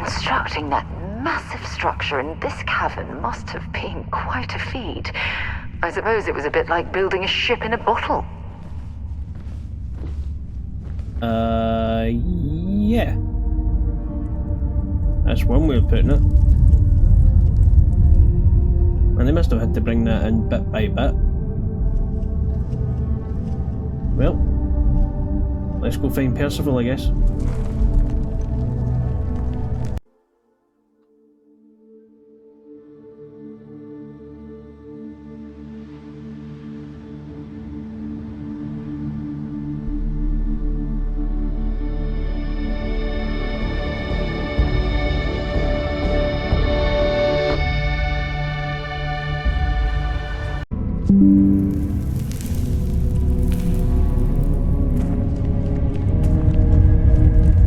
Constructing that massive structure in this cavern must have been quite a feat. I suppose it was a bit like building a ship in a bottle. Yeah. That's one way of putting it. And they must have had to bring that in bit by bit. Well, let's go find Percival, I guess.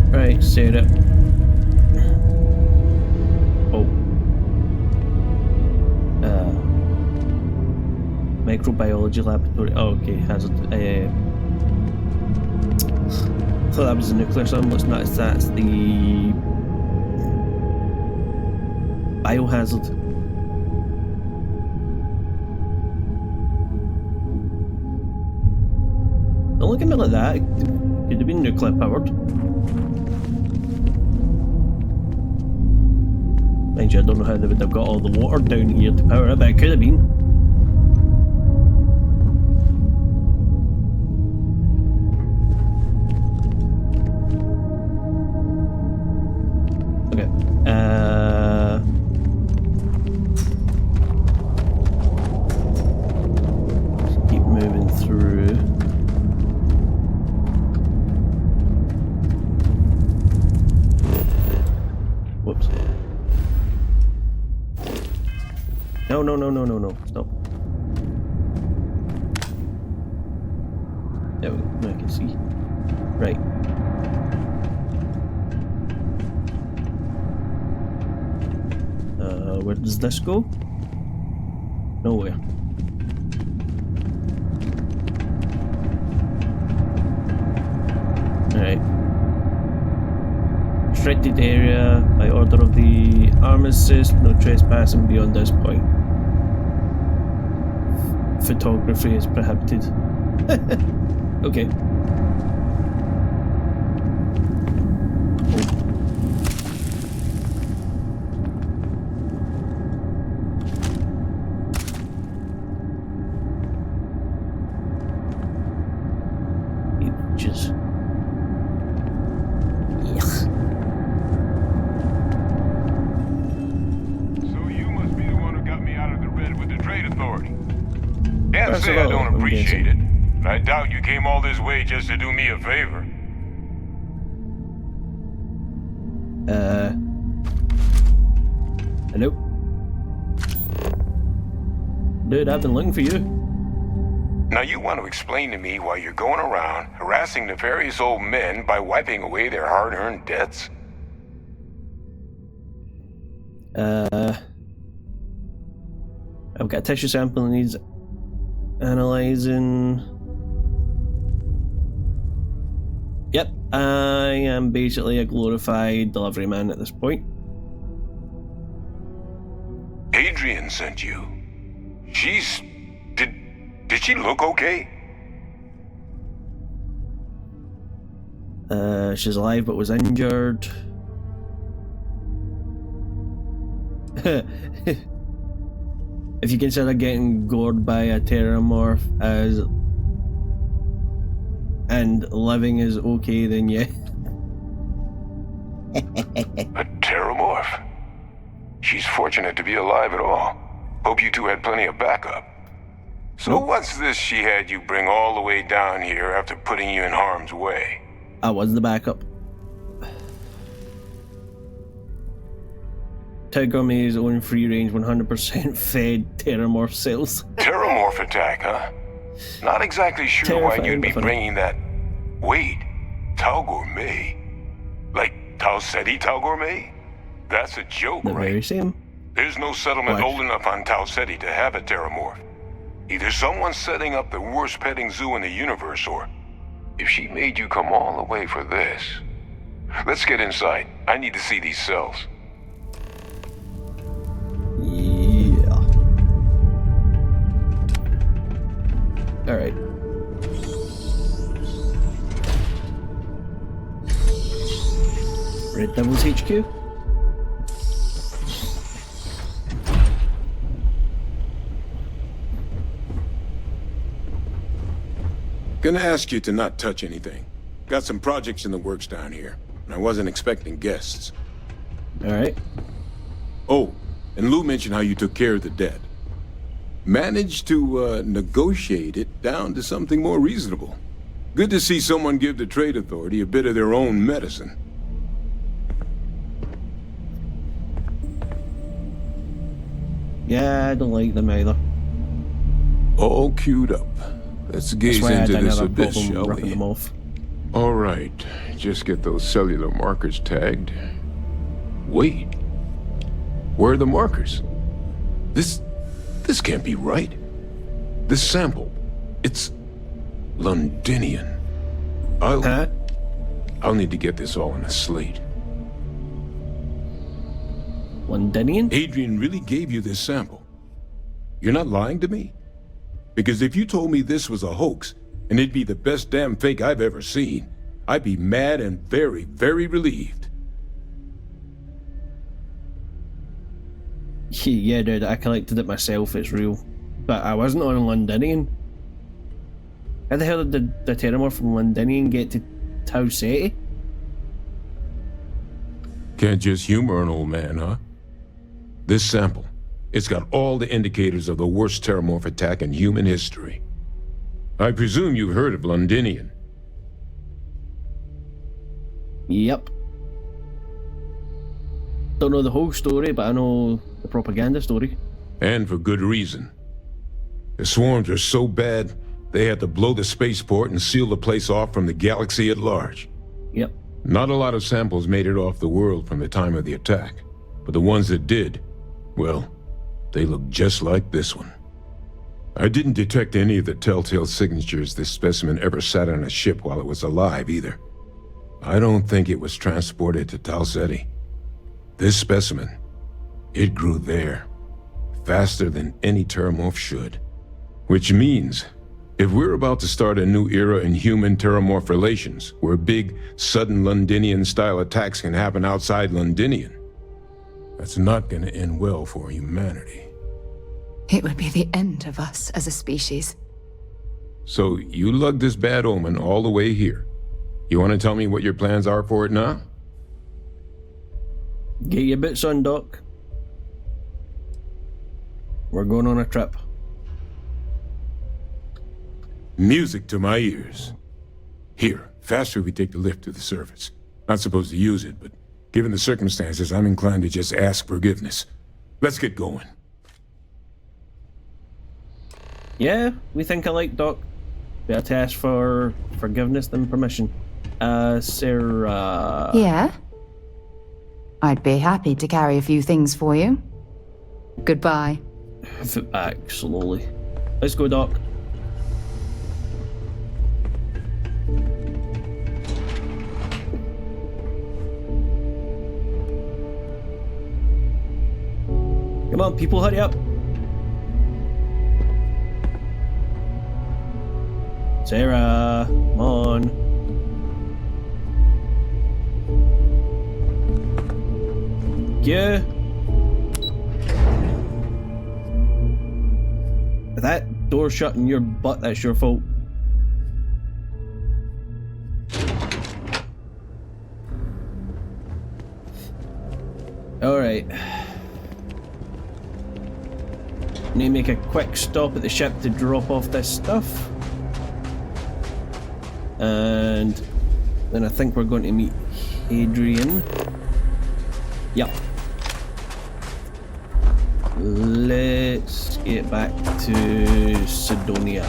Right, set it. Oh. Microbiology laboratory. Oh, okay, hazard. I thought that was the nuclear symbol. It's not. That's the biohazard. Don't look at me like that. It could have been nuclear powered. Mind you, I don't know how they would have got all the water down here to power it, but it could have been. Okay. Just keep moving through. Whoops. No, stop. There we go, now I can see. Right. Where does this go? Nowhere. Alright. Restricted area by order of the armistice, no trespassing beyond this point. Photography is prohibited. Okay. Images. Can't say I don't appreciate it. I doubt you came all this way just to do me a favor. Hello? Dude, I've been looking for you. Now you want to explain to me why you're going around harassing nefarious old men by wiping away their hard-earned debts? I've got a tissue sample that needs analyzing. Yep, I am basically a glorified delivery man at this point. Adrian sent you. She's... Did she look okay? She's alive but was injured. If you consider getting gored by a teramorph as and living is okay, then yeah. A teramorph? She's fortunate to be alive at all. Hope you two had plenty of backup. So what's this she had you bring all the way down here after putting you in harm's way? I was the backup. Tigorme's own free-range 100% fed teramorph cells. Teramorph attack, huh? Not exactly sure why you'd be bringing that... Wait, Tau Gourmet? Like Tau Ceti Tau Gourmet? That's a joke, The right? very same. There's no settlement old enough on Tau Ceti to have a teramorph. Either someone's setting up the worst petting zoo in the universe, or... If she made you come all the way for this... Let's get inside. I need to see these cells. Yeah. Alright. Red Devil's HQ? Gonna ask you to not touch anything. Got some projects in the works down here, and I wasn't expecting guests. Alright. Oh, and Lou mentioned how you took care of the dead. Managed to negotiate it down to something more reasonable. Good to see someone give the Trade Authority a bit of their own medicine. Yeah, I don't like them either. All queued up. Let's gaze That's why into I didn't this have a abyss, problem shall ripping we? them off. All right, just get those cellular markers tagged. Wait, where are the markers? This can't be right. This sample, it's Londinian. I'll need to get this all on a slate. Londinian? Adrian really gave you this sample. You're not lying to me? Because if you told me this was a hoax, and it'd be the best damn fake I've ever seen, I'd be mad and very, very relieved. Yeah, dude, I collected it myself, it's real. But I wasn't on Londinian. How the hell did the Teramorph from Londinian get to Tau Ceti? Can't just humor an old man, huh? This sample, it's got all the indicators of the worst Teramorph attack in human history. I presume you've heard of Londinian. Yep. Don't know the whole story, but I know the propaganda story. And for good reason. The swarms are so bad, they had to blow the spaceport and seal the place off from the galaxy at large. Yep. Not a lot of samples made it off the world from the time of the attack, but the ones that did, well, they look just like this one. I didn't detect any of the telltale signatures this specimen ever sat on a ship while it was alive, either. I don't think it was transported to Tau Ceti. This specimen, it grew there, faster than any Teramorph should. Which means, if we're about to start a new era in human-Teramorph relations, where big, sudden Londinian-style attacks can happen outside Londinian, that's not gonna end well for humanity. It would be the end of us as a species. So, you lugged this bad omen all the way here. You want to tell me what your plans are for it now? Get your boots on, Doc. We're going on a trip. Music to my ears. Here, faster we take the lift to the surface. Not supposed to use it, but given the circumstances, I'm inclined to just ask forgiveness. Let's get going. Yeah, we think alike, Doc. Better to ask for forgiveness than permission. Sarah... Yeah? I'd be happy to carry a few things for you. Goodbye. Foot back slowly. Let's go, Doc. Come on, people, hurry up. Sarah, come on. Yeah. If that door shut in your butt, that's your fault. Alright. Need to make a quick stop at the ship to drop off this stuff. And then I think we're going to meet Adrian. Yep. Let's get back to Cydonia.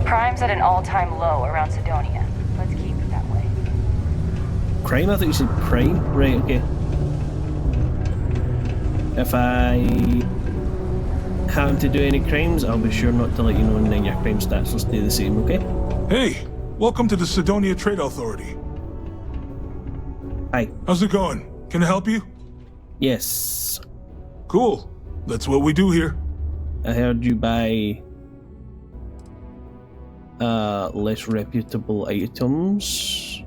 Crime's at an all-time low around Cydonia. Let's keep it that way. Crime? I thought you said crime. Right, okay. If I happen to do any crimes, I'll be sure not to let you know, and then your crime stats will stay the same, okay? Hey, welcome to the Cydonia Trade Authority. Hi. How's it going? Can I help you? Yes. Cool. That's what we do here. I heard you buy less reputable items,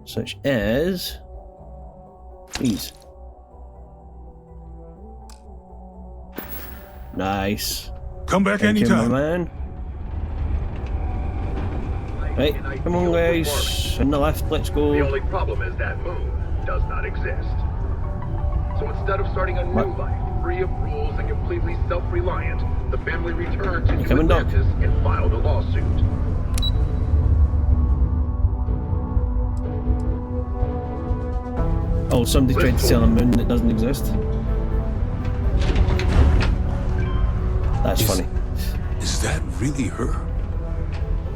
such as these. Nice. Come back Thank you, my anytime. man. Right, come on guys, in the lift, let's The go. only problem is that moon does not exist. So instead of starting a new life, free of rules and completely self-reliant, the family returned to You coming, Doc? Atlantis and filed a lawsuit. Oh, somebody tried to sell a moon that doesn't exist. That's funny. Is that really her?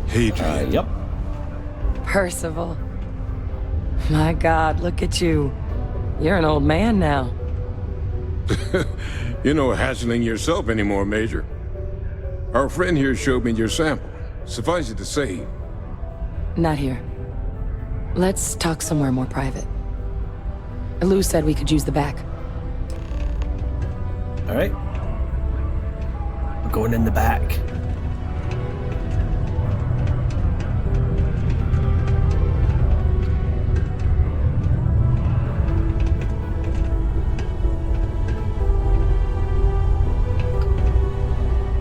Hadrian. Yep. Percival. My God, look at you. You're an old man now. You're no hassling yourself anymore, Major. Our friend here showed me your sample. Suffice it to say, Not here. Let's talk somewhere more private. Lou said we could use the back. Alright. We're going in the back.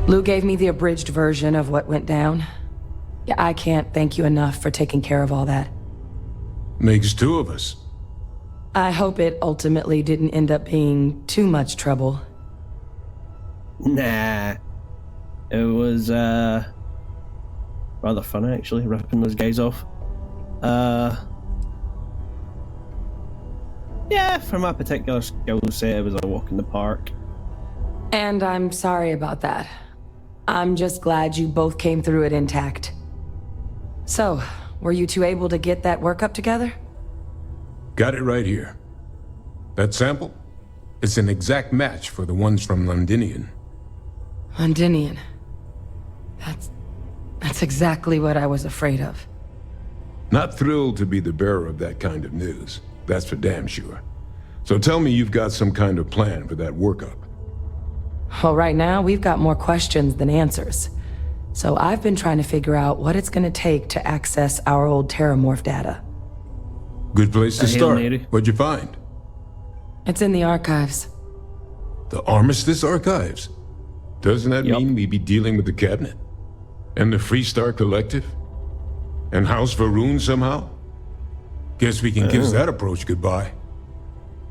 Lou gave me the abridged version of what went down. Yeah, I can't thank you enough for taking care of all that. makes two of us. I hope it ultimately didn't end up being too much trouble. Nah. It was rather fun actually, ripping those guys off. Yeah, for my particular skill set, it was a walk in the park. And I'm sorry about that. I'm just glad you both came through it intact. So, were you two able to get that workup together? Got it right here. That sample? It's an exact match for the ones from Londinian. Londinian. That's exactly what I was afraid of. Not thrilled to be the bearer of that kind of news. That's for damn sure. So tell me you've got some kind of plan for that workup. Well, right now, we've got more questions than answers. So I've been trying to figure out what it's gonna take to access our old Teramorph data. Good place to Hail start. Mary. What'd you find? It's in the archives. The Armistice Archives? Doesn't that Yup. mean we be dealing with the cabinet? And the Freestar Collective? And House Varun somehow? Guess we can kiss that approach goodbye.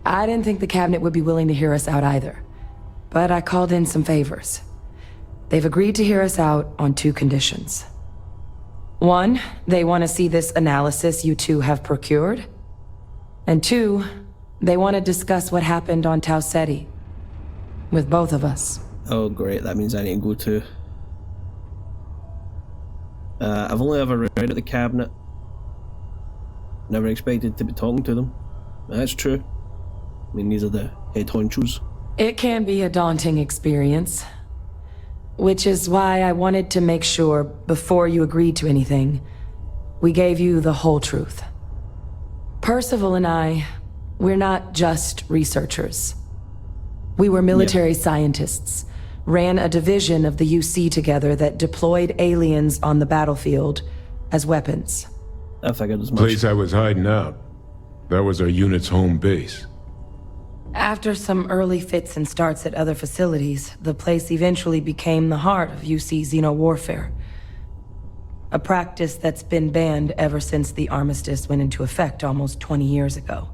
I didn't think the cabinet would be willing to hear us out either. But I called in some favors. They've agreed to hear us out on two conditions. One, they want to see this analysis you two have procured. And two, they want to discuss what happened on Tau Ceti. With both of us. Oh great, that means I need to go too. I've only ever read at the cabinet. Never expected to be talking to them. That's true. I mean, these are the head honchos. It can be a daunting experience. Which is why I wanted to make sure, before you agreed to anything, we gave you the whole truth. Percival and I, we're not just researchers. We were military scientists, ran a division of the UC together that deployed aliens on the battlefield as weapons. I figured as much. Place I was hiding out. That was our unit's home base. After some early fits and starts at other facilities, the place eventually became the heart of UC xeno-warfare. A practice that's been banned ever since the armistice went into effect almost 20 years ago.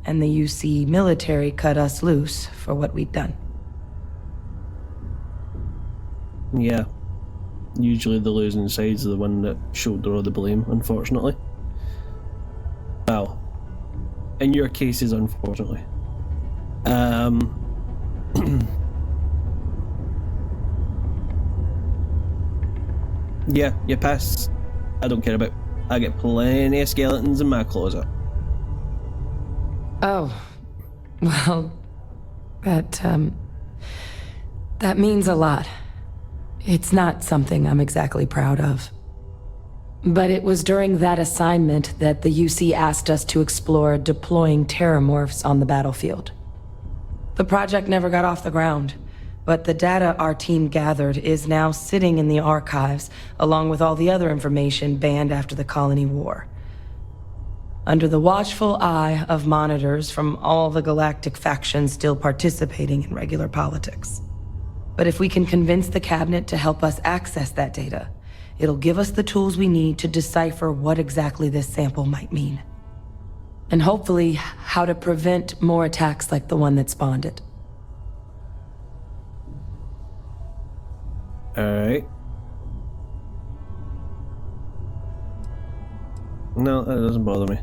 And the UC military cut us loose for what we'd done. Yeah. Usually the losing side's the one that shoulder all the blame, unfortunately. Well, in your cases, unfortunately. Yeah, you pass. I don't care about. I get plenty of skeletons in my closet. Oh, well, that means a lot. It's not something I'm exactly proud of. But it was during that assignment that the UC asked us to explore deploying teramorphs on the battlefield. The project never got off the ground, but the data our team gathered is now sitting in the archives, along with all the other information banned after the Colony War. Under the watchful eye of monitors from all the galactic factions still participating in regular politics. But if we can convince the cabinet to help us access that data, it'll give us the tools we need to decipher what exactly this sample might mean. And hopefully, how to prevent more attacks like the one that spawned it. Alright. No, that doesn't bother me.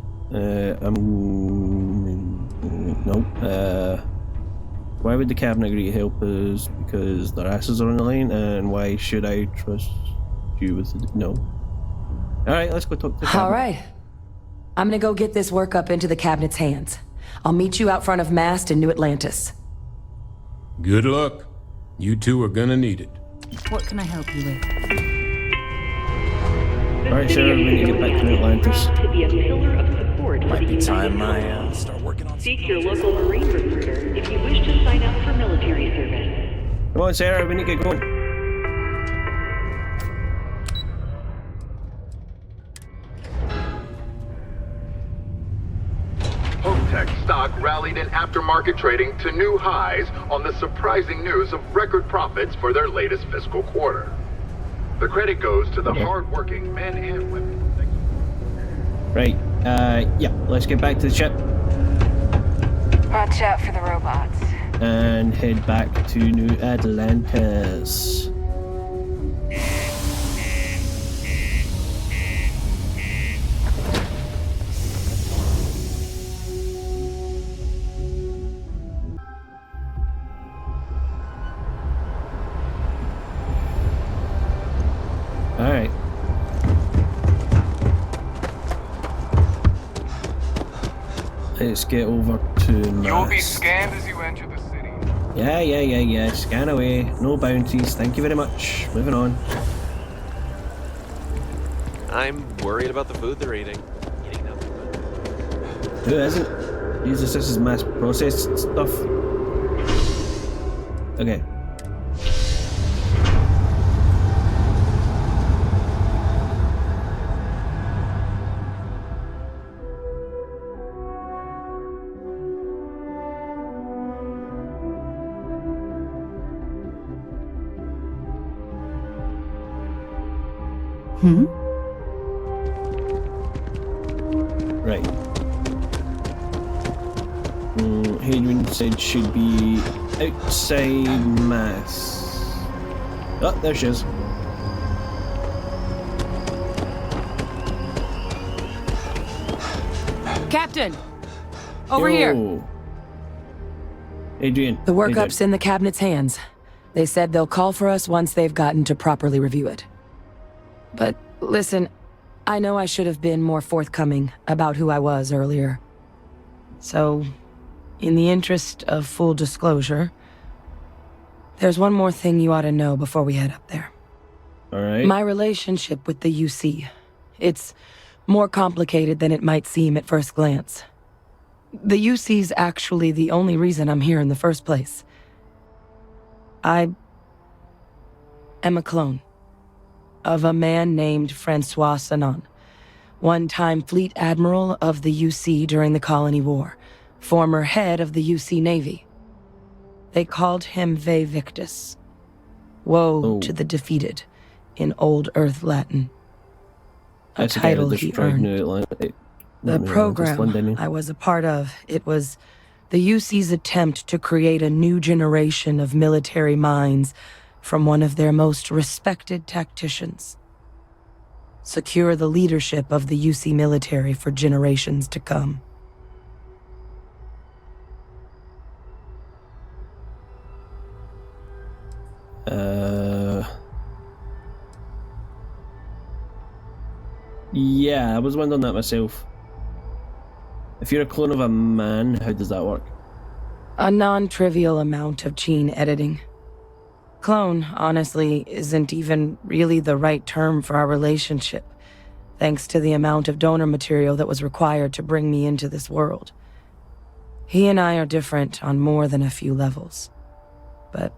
No. Why would the cabinet agree to help us? Because their asses are on the line, and why should I trust you with the... No. Alright, let's go talk to the cabinet. Alright. I'm gonna go get this work up into the cabinet's hands. I'll meet you out front of Mast in New Atlantis. Good luck. You two are gonna need it. What can I help you with? Alright, Sarah, we need to get back to New Atlantis. To be a pillar of support for Might the be United time I States. start working on Seek your local Marine recruiter if you wish to sign up for military service. Come on, Sarah, we need to get going. Tech stock rallied in aftermarket trading to new highs on the surprising news of record profits for their latest fiscal quarter. The credit goes to the hard-working men and women. Right, yeah, let's get back to the ship. Watch out for the robots. And head back to New Atlantis. Alright. Let's get over to Mast. You'll be scanned as you enter the city. Yeah. Scan away. No bounties. Thank you very much. Moving on. I'm worried about the food they're eating. Who isn't? Jesus, this is mass processed stuff. Okay. Right. Hadrian said should be outside Mast. Oh, there she is. Captain! Over here! Adrian. The workup's in the cabinet's hands. They said they'll call for us once they've gotten to properly review it. But listen, I know I should have been more forthcoming about who I was earlier. So, in the interest of full disclosure, there's one more thing you ought to know before we head up there. Alright. My relationship with the UC. It's more complicated than it might seem at first glance. The UC's actually the only reason I'm here in the first place. I am a clone of a man named Francois Sanon, one-time fleet admiral of the UC during the Colony War, former head of the UC Navy. They called him Ve Victus, woe to the defeated, in Old Earth Latin. A title he earned. The program I was a part of, it was the UC's attempt to create a new generation of military minds from one of their most respected tacticians. Secure the leadership of the UC military for generations to come. Yeah, I was wondering that myself. If you're a clone of a man, how does that work? A non-trivial amount of gene editing. Clone, honestly, isn't even really the right term for our relationship, thanks to the amount of donor material that was required to bring me into this world. He and I are different on more than a few levels, but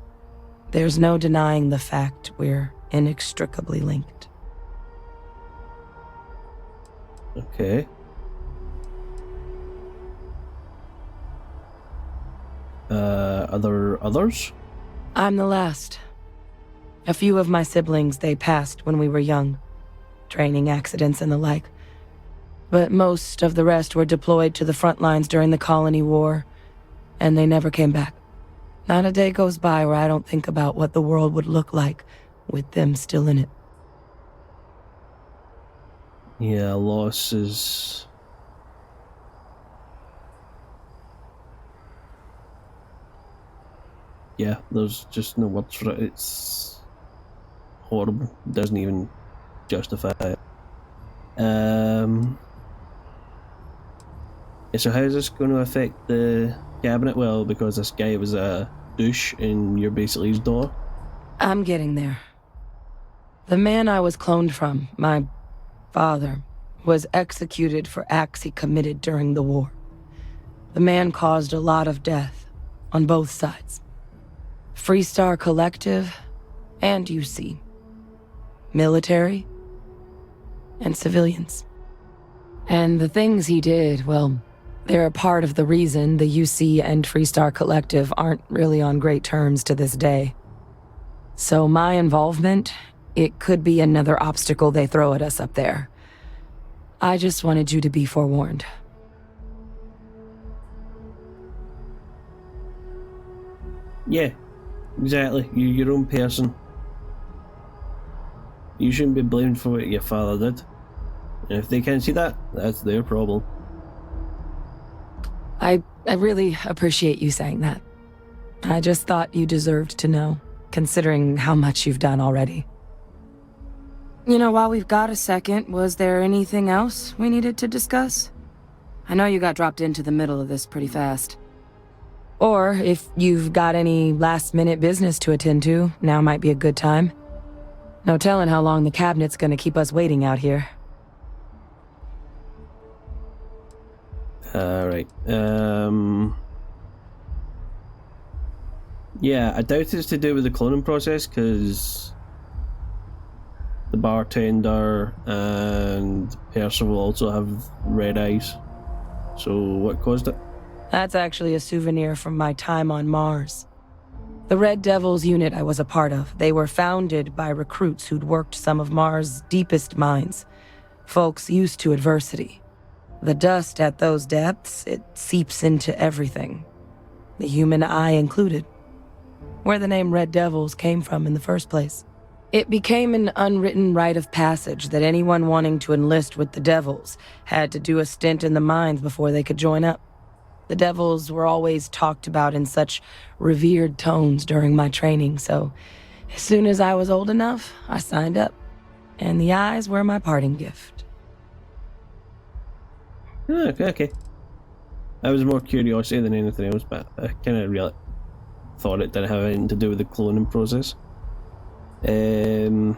there's no denying the fact we're inextricably linked. Okay. Are there others? I'm the last. A few of my siblings, they passed when we were young. Training accidents and the like. But most of the rest were deployed to the front lines during the Colony War, and they never came back. Not a day goes by where I don't think about what the world would look like with them still in it. Yeah, loss is... Yeah, there's just no words for it. It's horrible. Doesn't even justify it. So how is this going to affect the cabinet? Well, because this guy was a douche and you're basically his daughter. I'm getting there. The man I was cloned from, my father, was executed for acts he committed during the war. The man caused a lot of death on both sides. Freestar Collective and UC. Military and civilians. And the things he did, well, they're a part of the reason the UC and Freestar Collective aren't really on great terms to this day. So my involvement, it could be another obstacle they throw at us up there. I just wanted you to be forewarned. Yeah, exactly. You're your own person. You shouldn't be blamed for what your father did. And if they can't see that, that's their problem. I really appreciate you saying that. I just thought you deserved to know, considering how much you've done already. You know, while we've got a second, was there anything else we needed to discuss? I know you got dropped into the middle of this pretty fast. Or if you've got any last-minute business to attend to, now might be a good time. No telling how long the cabinet's gonna keep us waiting out here. Alright, yeah, I doubt it's to do with the cloning process, because the bartender and Percival also have red eyes. So what caused it? That's actually a souvenir from my time on Mars. The Red Devils unit I was a part of, they were founded by recruits who'd worked some of Mars' deepest mines. Folks used to adversity. The dust at those depths, it seeps into everything. The human eye included. Where the name Red Devils came from in the first place. It became an unwritten rite of passage that anyone wanting to enlist with the Devils had to do a stint in the mines before they could join up. The Devils were always talked about in such revered tones during my training, so as soon as I was old enough, I signed up. And the eyes were my parting gift. Okay. I was more curiosity than anything else, but I kind of really thought it didn't have anything to do with the cloning process. Is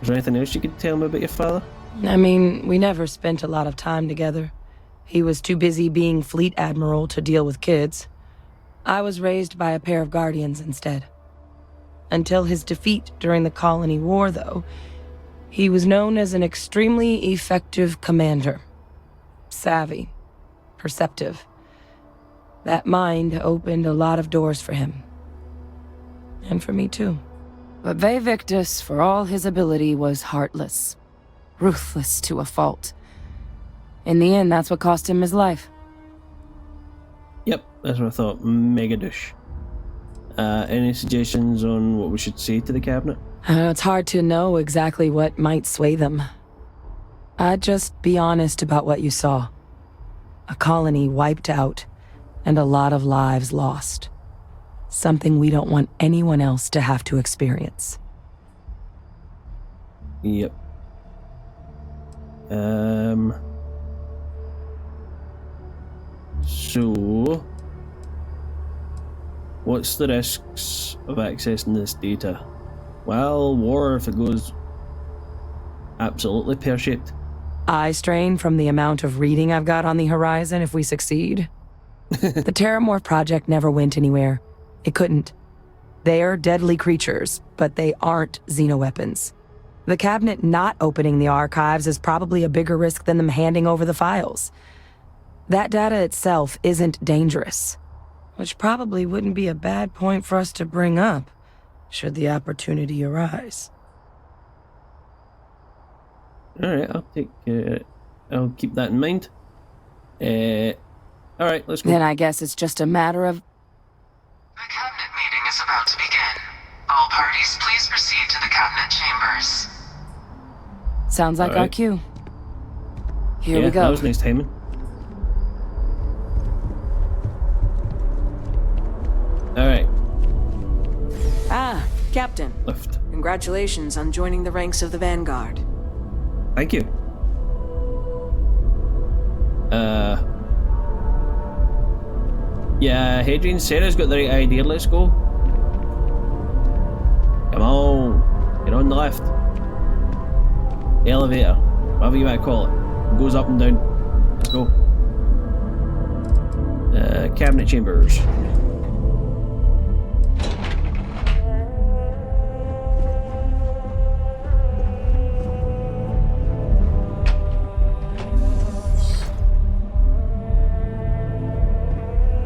there anything else you could tell me about your father? I mean, we never spent a lot of time together. He was too busy being Fleet Admiral to deal with kids. I was raised by a pair of guardians instead. Until his defeat during the Colony War, though, he was known as an extremely effective commander. Savvy. Perceptive. That mind opened a lot of doors for him. And for me, too. But Victus, for all his ability, was heartless. Ruthless to a fault. In the end, that's what cost him his life. Yep, that's what I thought. Mega douche. Any suggestions on what we should say to the cabinet? It's hard to know exactly what might sway them. I'd just be honest about what you saw. A colony wiped out, and a lot of lives lost. Something we don't want anyone else to have to experience. Yep. So, what's the risks of accessing this data? Well, war if it goes absolutely pear-shaped. Eye strain from the amount of reading I've got on the horizon if we succeed. The Teramorph project never went anywhere. It couldn't. They're deadly creatures, but they aren't xenoweapons. The cabinet not opening the archives is probably a bigger risk than them handing over the files. That data itself isn't dangerous, which probably wouldn't be a bad point for us to bring up, should the opportunity arise. Alright, I'll keep that in mind. Alright, let's go. Then I guess it's just a matter of... The cabinet meeting is about to begin. All parties, please proceed to the cabinet chambers. Sounds like our cue. Here we go. That was nice timing. Alright. Ah, Captain. Lift. Congratulations on joining the ranks of the Vanguard. Thank you. Yeah, Hadrian, Sarah's got the right idea, let's go. Come on, get on the lift. The elevator, whatever you might call it. It goes up and down. Let's go. Cabinet chambers.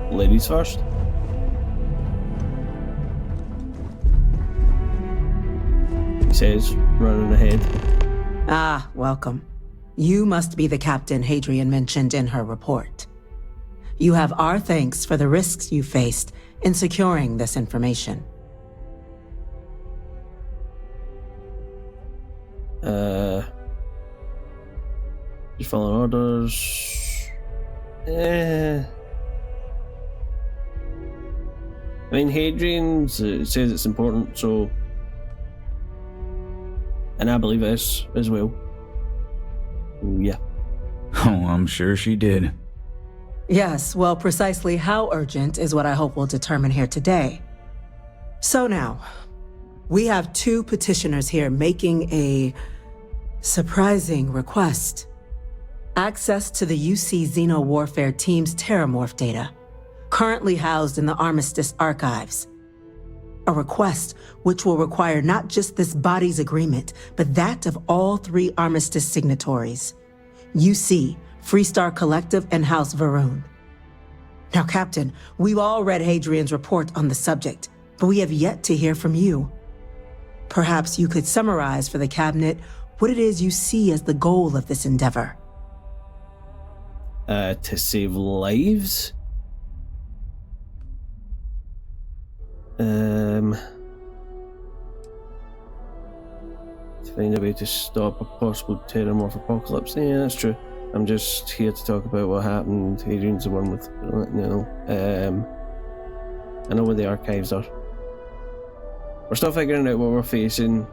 Ladies first. He says, running ahead. Ah, welcome. You must be the captain Hadrian mentioned in her report. You have our thanks for the risks you faced in securing this information. Just following orders. I mean, Hadrian says it's important, so... And I believe it is, as well. Ooh, yeah. Oh, I'm sure she did. Yes, well, precisely how urgent is what I hope we'll determine here today. So now, we have two petitioners here making a surprising request. Access to the UC Xeno Warfare Team's Teramorph data, currently housed in the Armistice archives. A request which will require not just this body's agreement, but that of all three Armistice signatories. UC, Freestar Collective, and House Varun. Now, Captain, we've all read Hadrian's report on the subject, but we have yet to hear from you. Perhaps you could summarize for the cabinet what it is you see as the goal of this endeavor. To save lives? To find a way to stop a possible Teramorph apocalypse. Yeah, that's true. I'm just here to talk about what happened. Hadrian's the one with... No. I know where the archives are. We're still figuring out what we're facing.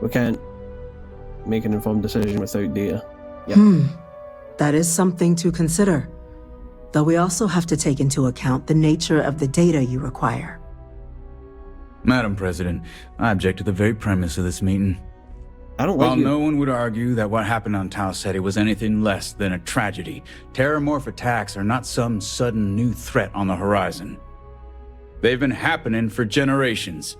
We can't make an informed decision without data. Yep. That is something to consider. Though we also have to take into account the nature of the data you require. Madam President, I object to the very premise of this meeting. While no one would argue that what happened on Tau Ceti was anything less than a tragedy, Teramorph attacks are not some sudden new threat on the horizon. They've been happening for generations.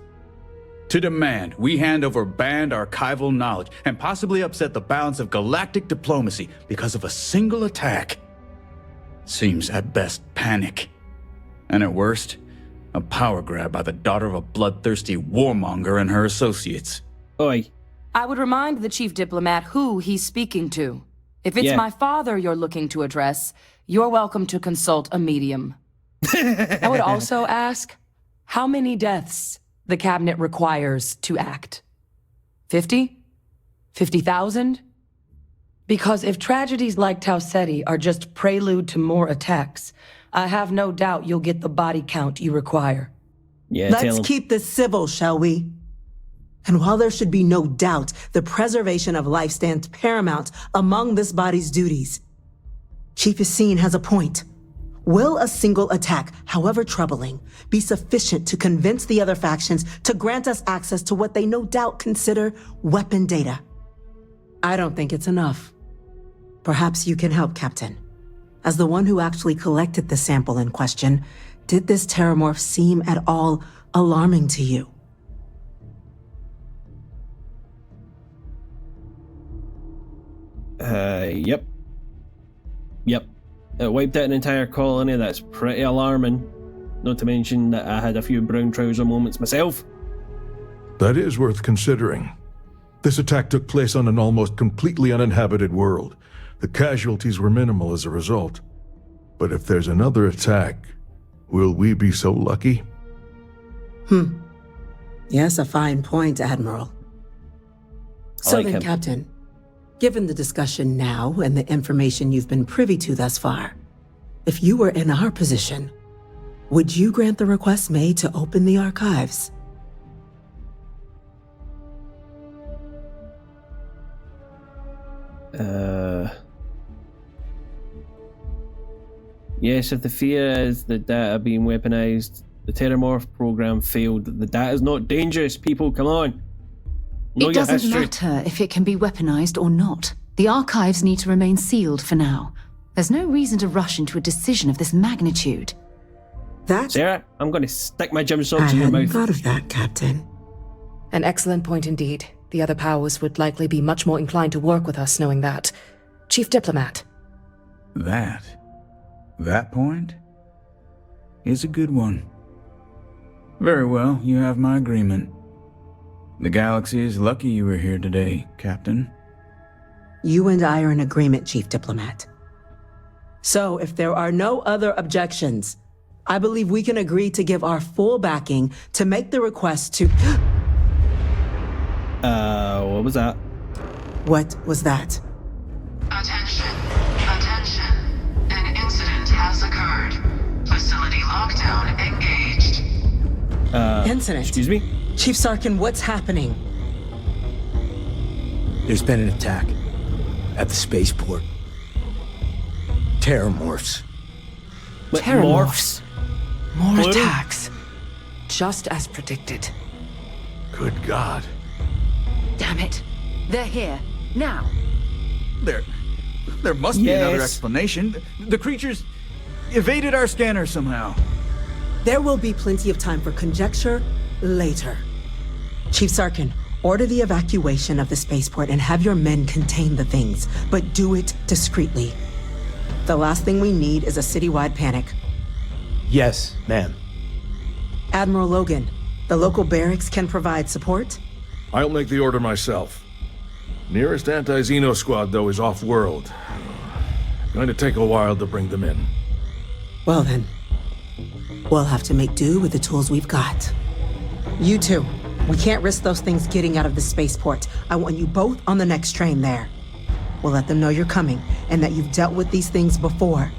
To demand we hand over banned archival knowledge and possibly upset the balance of galactic diplomacy because of a single attack seems at best panic, and at worst, a power grab by the daughter of a bloodthirsty warmonger and her associates. Oi. I would remind the chief diplomat who he's speaking to. If it's my father you're looking to address, you're welcome to consult a medium. I would also ask, how many deaths the cabinet requires to act? 50? 50,000? Because if tragedies like Tau Ceti are just prelude to more attacks, I have no doubt you'll get the body count you require. Yeah, let's keep this civil, shall we? And while there should be no doubt the preservation of life stands paramount among this body's duties, Chief Yassine has a point. Will a single attack, however troubling, be sufficient to convince the other factions to grant us access to what they no doubt consider weapon data? I don't think it's enough. Perhaps you can help, Captain. As the one who actually collected the sample in question, did this teramorph seem at all alarming to you? Yep. It wiped out an entire colony. That's pretty alarming. Not to mention that I had a few brown trouser moments myself. That is worth considering. This attack took place on an almost completely uninhabited world. The casualties were minimal as a result. But if there's another attack, will we be so lucky? Yes, a fine point, Admiral. So then, Captain, given the discussion now and the information you've been privy to thus far, if you were in our position, would you grant the request made to open the archives? Yes, if the fear is the data being weaponized, the Teramorph program failed. The data is not dangerous, people, come on. It doesn't matter if it can be weaponized or not. The archives need to remain sealed for now. There's no reason to rush into a decision of this magnitude. Sarah, I'm going to stick my gem socks in your mouth. I hadn't thought of that, Captain. An excellent point indeed. The other powers would likely be much more inclined to work with us knowing that. Chief Diplomat. That point is a good one. Very well, you have my agreement. The galaxy is lucky you were here today, Captain. You and I are in agreement, Chief Diplomat. So, if there are no other objections, I believe we can agree to give our full backing to make the request to... What was that? What was that? Attention. An incident has occurred. Facility lockdown engaged. Incident? Excuse me? Chief Sarkin, what's happening? There's been an attack at the spaceport. Teramorphs. Teramorphs? More attacks. Just as predicted. Good God. Damn it. They're here. Now. There must be another explanation. The creatures evaded our scanner somehow. There will be plenty of time for conjecture later. Chief Sarkin, order the evacuation of the spaceport and have your men contain the things, but do it discreetly. The last thing we need is a citywide panic. Yes, ma'am. Admiral Logan, the local barracks can provide support? I'll make the order myself. Nearest anti-Xeno squad, though, is off-world. Going to take a while to bring them in. Well then, we'll have to make do with the tools we've got. You two, we can't risk those things getting out of the spaceport. I want you both on the next train there. We'll let them know you're coming and that you've dealt with these things before.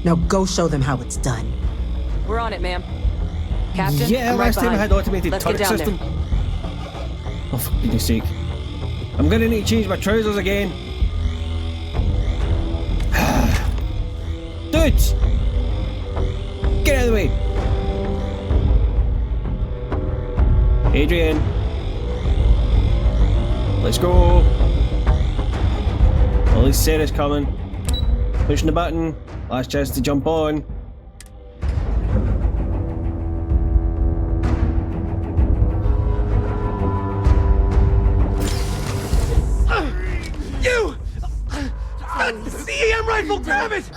Now go show them how it's done. We're on it, ma'am. Captain, yeah, I'm right last time I behind. had automated Let's turret get down system. there. Oh, for goodness sake. I'm gonna need to change my trousers again. Dudes! Get out of the way! Adrian! Let's go! At least Sarah's coming. Pushing the button. Last chance to jump on. You! CEM rifle, grab it!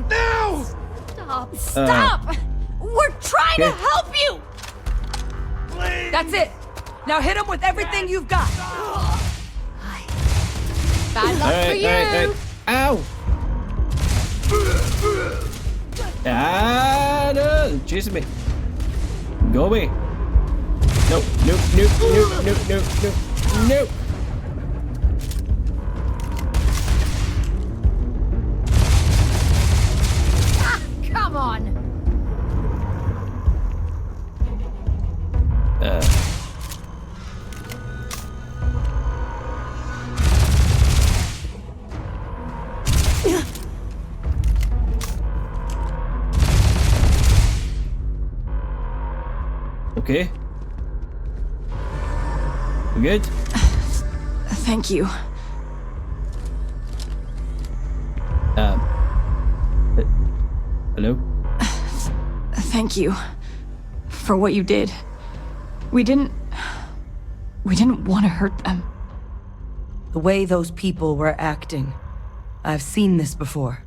Now! Stop! We're trying to help you! That's it! Now hit him with everything you've got! Bad luck for you! Alright. Ow! Ah, no! Chasing me. Go away. Nope, nope, nope, nope, nope, nope, nope, nope. Come on! okay? You good? Thank you. Hello? Thank you for what you did. We didn't want to hurt them. The way those people were acting, I've seen this before.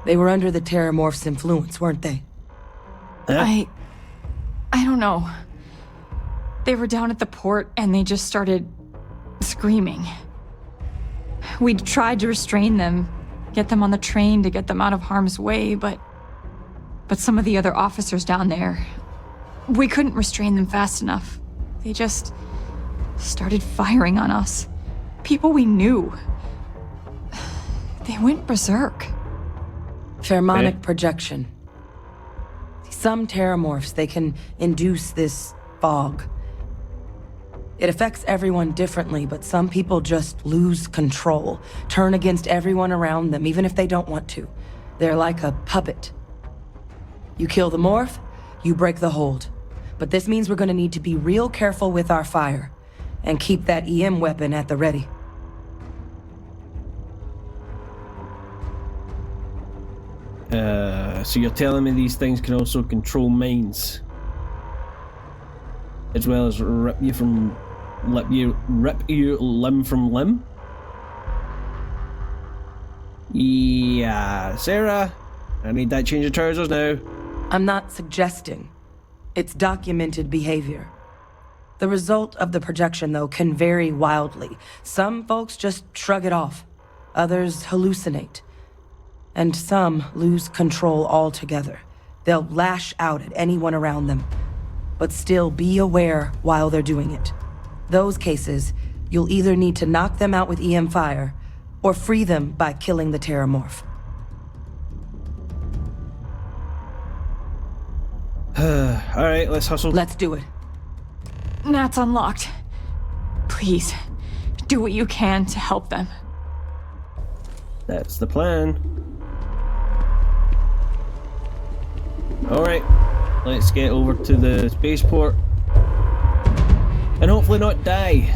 They were under the Teramorphs' influence, weren't they? I don't know. They were down at the port and they just started screaming. We tried to restrain them, get them on the train to get them out of harm's way, but some of the other officers down there, we couldn't restrain them fast enough. They just started firing on us. People we knew. They went berserk. Pheromonic projection. Some Teramorphs, they can induce this fog. It affects everyone differently, but some people just lose control, turn against everyone around them, even if they don't want to. They're like a puppet. You kill the morph, you break the hold. But this means we're gonna need to be real careful with our fire, and keep that EM weapon at the ready. So you're telling me these things can also control minds, as well as rip you limb from limb? Yeah, Sarah, I need that change of trousers now. I'm not suggesting. It's documented behavior. The result of the projection, though, can vary wildly. Some folks just shrug it off. Others hallucinate. And some lose control altogether. They'll lash out at anyone around them, but still be aware while they're doing it. Those cases, you'll either need to knock them out with EM fire, or free them by killing the Teramorph. Alright, let's hustle. Let's do it. Nat's unlocked. Please, do what you can to help them. That's the plan. Alright, let's get over to the spaceport. And hopefully not die.